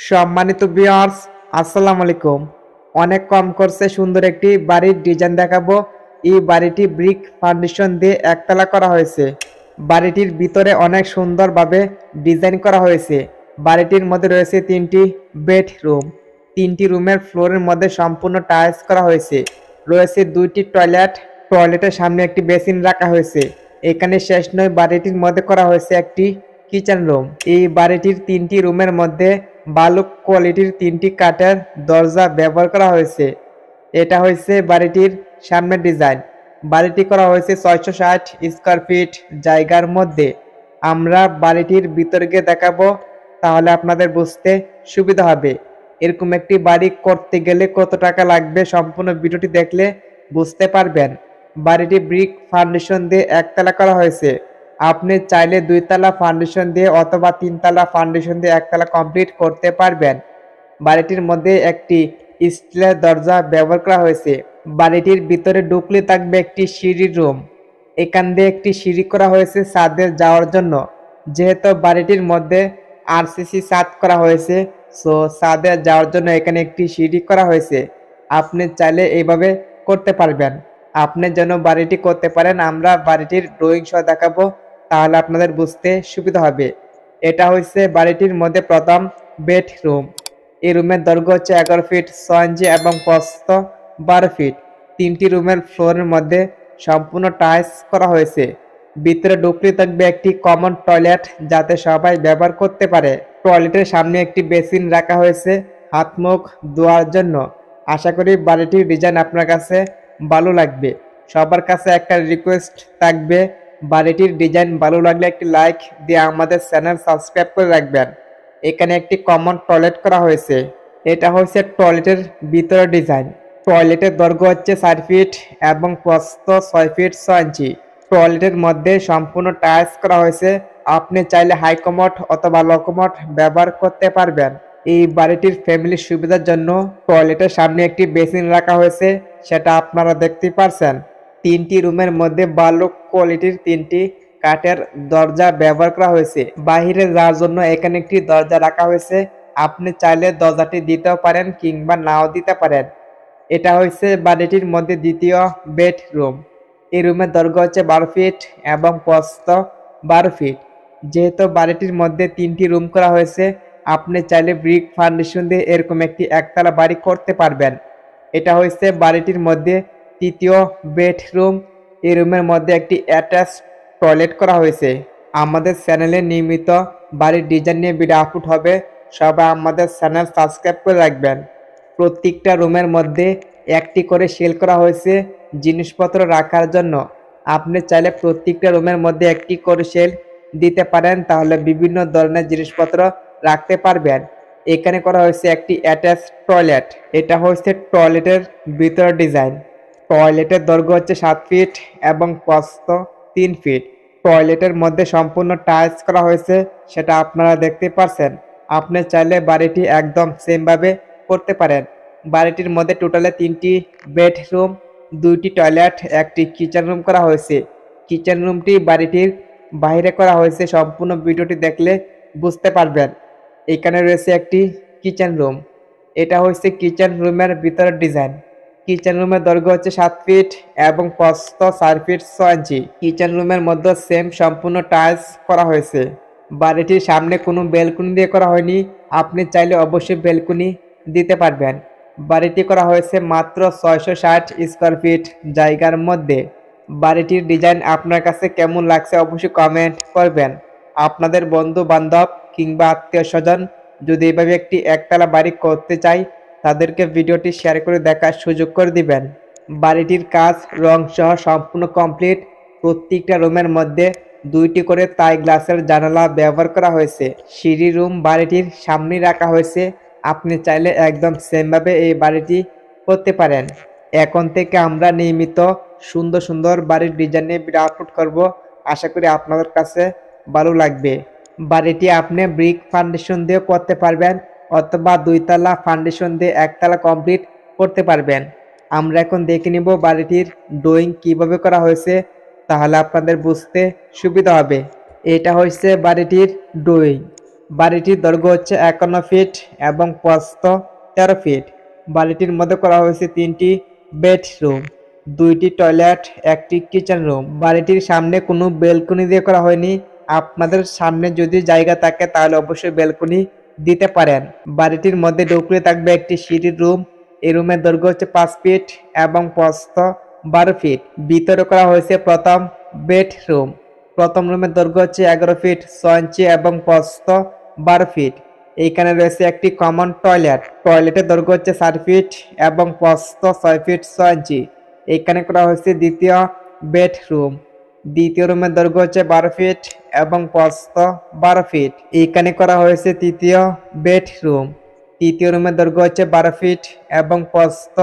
সম্মানিত ভিউয়ার্স, আসসালামু আলাইকুম। অনেক কম খরচে সুন্দর একটি বাড়ির ডিজাইন দেখাবো। এই বাড়িটি ব্রিক ফাউন্ডেশন দিয়ে একতলা করা হয়েছে। বাড়িটির ভিতরে অনেক সুন্দরভাবে ডিজাইন করা হয়েছে। বাড়িটির মধ্যে রয়েছে 3টি বেডরুম। 3টি রুমের ফ্লোরের মধ্যে সম্পূর্ণ টাইলস করা হয়েছে। রয়েছে 2টি টয়লেট। টয়লেটের সামনে একটি বেসিন রাখা হয়েছে। এখানে শেষ নয়, বাড়িটির মধ্যে করা হয়েছে একটি কিচেন রুম। এই বাড়িটির 3টি রুমের মধ্যে ভালো কোয়ালিটির 3টি কাঠের দরজা ব্যবহার করা হয়েছে। এটা হয়েছে বাড়িটির সামনের ডিজাইন। বাড়িটি করা হয়েছে 660 স্কয়ার ফিট জায়গার মধ্যে। আমরা বাড়িটির ভিতরে গিয়ে দেখাবো, তাহলে আপনাদের বুঝতে সুবিধা হবে। এরকম একটি বাড়ি করতে গেলে কত টাকা লাগবে সম্পূর্ণ ভিডিওটি দেখলে বুঝতে পারবেন। বাড়িটি ব্রিক ফাউন্ডেশন দিয়ে একতলা করা হয়েছে। আপনি চাইলে 2 তলা ফাউন্ডেশন দিয়ে অথবা 3 তলা ফাউন্ডেশন দিয়ে একতলা কমপ্লিট করতে পারবেন। বাড়িটির মধ্যে একটি স্টিলের দরজা ব্যবহার করা হয়েছে। বাড়িটির ভিতরে ঢুকলে থাকবে একটি সিঁড়ি রুম। এখান দিয়ে একটি সিঁড়ি করা হয়েছে ছাদে যাওয়ার জন্য। যেহেতু বাড়িটির মধ্যে আরসিসি ছাদ করা হয়েছে, সো ছাদে যাওয়ার জন্য এখানে একটি সিঁড়ি করা হয়েছে। আপনি চাইলে এইভাবে করতে পারবেন। আপনি যেন বাড়িটি করতে পারেন, আমরা বাড়িটির ড্রয়িং সহ দেখাবো, তাহলে আপনাদের বুঝতে সুবিধা হবে। এটা হচ্ছে বাড়িটির মধ্যে প্রথম বেডরুম। এই রুমের দৈর্ঘ্য হচ্ছে 11 ফিট 6 ইঞ্চি এবং প্রস্থ 12 ফিট। 3টি রুমের ফ্লোরের মধ্যে সম্পূর্ণ টাইলস করা হয়েছে। ভিতরে ঢুকলে থাকবে একটি কমন টয়লেট, যাতে সবাই ব্যবহার করতে পারে। টয়লেটের সামনে একটি বেসিন রাখা হয়েছে হাত মুখ ধোয়ার জন্য। আশা করি বাড়িটির ডিজাইন আপনার কাছে ভালো লাগবে। সবার কাছে একটা রিকোয়েস্ট থাকবে, বাড়িটির ডিজাইন ভালো লাগলে একটি লাইক দিয়ে আমাদের চ্যানেল সাবস্ক্রাইব করে রাখবেন। এখানে একটি কমন টয়লেট করা হয়েছে। এটা হচ্ছে টয়লেটের ভিতরের ডিজাইন। টয়লেটের দৈর্ঘ্য হচ্ছে 4 ফিট এবং প্রস্থ 6 ফিট 6 ইঞ্চি। টয়লেটের মধ্যে সম্পূর্ণ টাইলস করা হয়েছে। আপনি চাইলে হাই কমোড অথবা লো কমোড ব্যবহার করতে পারবেন। এই বাড়িটির ফ্যামিলির সুবিধার জন্য টয়লেটের সামনে একটি বেসিন রাখা হয়েছে, সেটা আপনারা দেখতেই পারছেন। 3টি রুমের মধ্যে ভালো কোয়ালিটির 3টি কাঠের দরজা ব্যবহার করা হয়েছে। বাহিরে যাওয়ার জন্য এখানে একটি দরজা রাখা হয়েছে। আপনি চাইলে দরজাটি দিতেও পারেন কিংবা নাও দিতে পারেন। এটা হচ্ছে বাড়িটির মধ্যে দ্বিতীয় বেডরুম। এই রুমের দৈর্ঘ্য হচ্ছে 12 ফিট এবং প্রস্থ 12 ফিট। যেহেতু বাড়িটির মধ্যে 3টি রুম করা হয়েছে, আপনি চাইলে ব্রিক ফাউন্ডেশন দিয়ে এরকম একটি একতলা বাড়ি করতে পারবেন। এটা হচ্ছে বাড়িটির মধ্যে তৃতীয় বেডরুম। এই রুমের মধ্যে একটি অ্যাটাচ টয়লেট করা হয়েছে। আমাদের চ্যানেলে নিয়মিত বাড়ির ডিজাইন নিয়ে ভিডিও আপলোড হবে, সবাই আমাদের চ্যানেল সাবস্ক্রাইব করে রাখবেন। প্রত্যেকটা রুমের মধ্যে একটি করে শেল করা হয়েছে জিনিসপত্র রাখার জন্য। আপনি চাইলে প্রত্যেকটা রুমের মধ্যে একটি করে শেল দিতে পারেন, তাহলে বিভিন্ন ধরনের জিনিসপত্র রাখতে পারবেন। এখানে করা হয়েছে একটি অ্যাটাচ টয়লেট। এটা হচ্ছে টয়লেটের ভিতর ডিজাইন। টয়লেটের দৈর্ঘ্য হচ্ছে 7 ফিট এবং প্রস্থ 3 ফিট। টয়লেটের মধ্যে সম্পূর্ণ টাইলস করা হয়েছে, সেটা আপনারা দেখতে পাচ্ছেন। আপনি চাইলে বাড়িটি একদম সেমভাবে করতে পারেন। বাড়িটির মধ্যে টোটালে 3টি বেডরুম, 2টি টয়লেট, একটি কিচেন রুম করা হয়েছে। কিচেন রুমটি বাড়িটির বাইরে করা হয়েছে। সম্পূর্ণ ভিডিওটি দেখলে বুঝতে পারবেন। এখানে রয়েছে একটি কিচেন রুম। এটা হচ্ছে কিচেন রুমের ভিতরের ডিজাইন। কিচেন রুমের দৈর্ঘ্য হচ্ছে 7 ফিট এবং প্রস্থ 4 ফিট 6 ইঞ্চি। কিচেন রুমের মধ্যে সেম সম্পূর্ণ টাইলস করা হয়েছে। বাড়িটির সামনে কোনো বেলকুনি দিয়ে করা হয়নি। আপনি চাইলে অবশ্যই বেলকুনি দিতে পারবেন। বাড়িটি করা হয়েছে মাত্র 660 স্কয়ার ফিট জায়গার মধ্যে। বাড়িটির ডিজাইন আপনার কাছে কেমন লাগছে অবশ্যই কমেন্ট করবেন। আপনাদের বন্ধু বান্ধব কিংবা আত্মীয় স্বজন যদি এভাবে একটি একতলা বাড়ি করতে চাই, তাদেরকে ভিডিওটি শেয়ার করে দেখার সুযোগ করে দিবেন। বাড়িটির কাজ রং সহ সম্পূর্ণ কমপ্লিট। প্রত্যেকটা রুমের মধ্যে 2টি করে তাই গ্লাসের জানালা ব্যবহার করা হয়েছে। সিঁড়ি রুম বাড়িটির সামনেই রাখা হয়েছে। আপনি চাইলে একদম সেমভাবে এই বাড়িটি করতে পারেন। এখন থেকে আমরা নিয়মিত সুন্দর সুন্দর বাড়ির ডিজাইন নিয়ে ভিডিও আপলোড করব। আশা করি আপনাদের কাছে ভালো লাগবে। বাড়িটি আপনি ব্রিক ফাউন্ডেশন দিয়ে করতে পারবেন অথবা 2 তলা ফাউন্ডেশন দিয়ে একতলা কমপ্লিট করতে পারবেন। আমরা এখন দেখে নিব বাড়িটির ড্রয়িং কিভাবে করা হয়েছে, তাহলে আপনাদের বুঝতে সুবিধা হবে। এটা হচ্ছে বাড়িটির ড্রয়িং। বাড়িটির দৈর্ঘ্য হচ্ছে 51 ফিট এবং প্রস্থ 13 ফিট। বাড়িটির মধ্যে করা হয়েছে 3টি বেডরুম, 2টি টয়লেট, একটি কিচেন রুম। বাড়িটির সামনে কোনো বেলকনি দিয়ে করা হয়নি। আপনাদের সামনে যদি জায়গা থাকে তাহলে অবশ্যই বেলকনি দিতে পারেন। বাড়িটির মধ্যে ঢুকলে থাকবে একটি সিঁড়ির রুম। এই রুমের দৈর্ঘ্য হচ্ছে 5 ফিট এবং প্রস্থ 12 ফিট। ভিতরে করা হয়েছে প্রথম বেডরুম। প্রথম রুমের দৈর্ঘ্য হচ্ছে 11 ফিট 6 ইঞ্চি এবং প্রস্থ 12 ফিট। এইখানে রয়েছে একটি কমন টয়লেট। টয়লেটের দৈর্ঘ্য হচ্ছে 4 ফিট এবং প্রস্থ 6 ফিট 6 ইঞ্চি। এইখানে করা হয়েছে দ্বিতীয় বেডরুম। দ্বিতীয় রুমের দৈর্ঘ্য হচ্ছে 12 ফিট এবং প্রস্থ 12 ফিট। এইখানে করা হয়েছে তৃতীয় বেডরুম। তৃতীয় রুমের দৈর্ঘ্য হচ্ছে 12 ফিট এবং প্রস্থ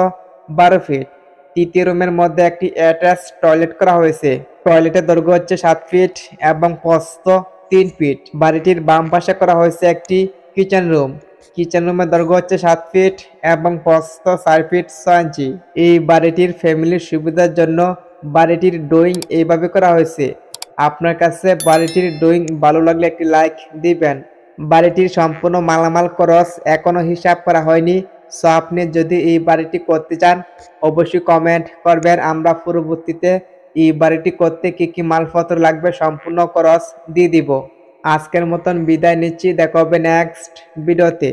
12 ফিট। তৃতীয় রুমের মধ্যে একটি অ্যাটাচ টয়লেট করা হয়েছে। টয়লেটের দৈর্ঘ্য হচ্ছে 7 ফিট এবং প্রস্থ 3 ফিট। বাড়িটির বাম পাশে করা হয়েছে একটি কিচেন রুম। কিচেন রুমের দৈর্ঘ্য হচ্ছে 7 ফিট এবং প্রস্থ 4 ফিট 6 ইঞ্চি। এই বাড়িটির ফ্যামিলির সুবিধার জন্য বাড়িটির ড্রয়িং এইভাবে করা হয়েছে। আপনার কাছে বাড়িটির ড্রয়িং ভালো লাগলে একটি লাইক দিবেন। বাড়িটির সম্পূর্ণ মালামাল খরচ এখনো হিসাব করা হয়নি। সো আপনি যদি এই বাড়িটি করতে চান অবশ্যই কমেন্ট করবেন। আমরা পরবর্তীতে এই বাড়িটি করতে কি কি মালপত্র লাগবে সম্পূর্ণ খরচ দিয়ে দিব। আজকের মতন বিদায় নিচ্ছি, দেখা হবে নেক্সট ভিডিওতে।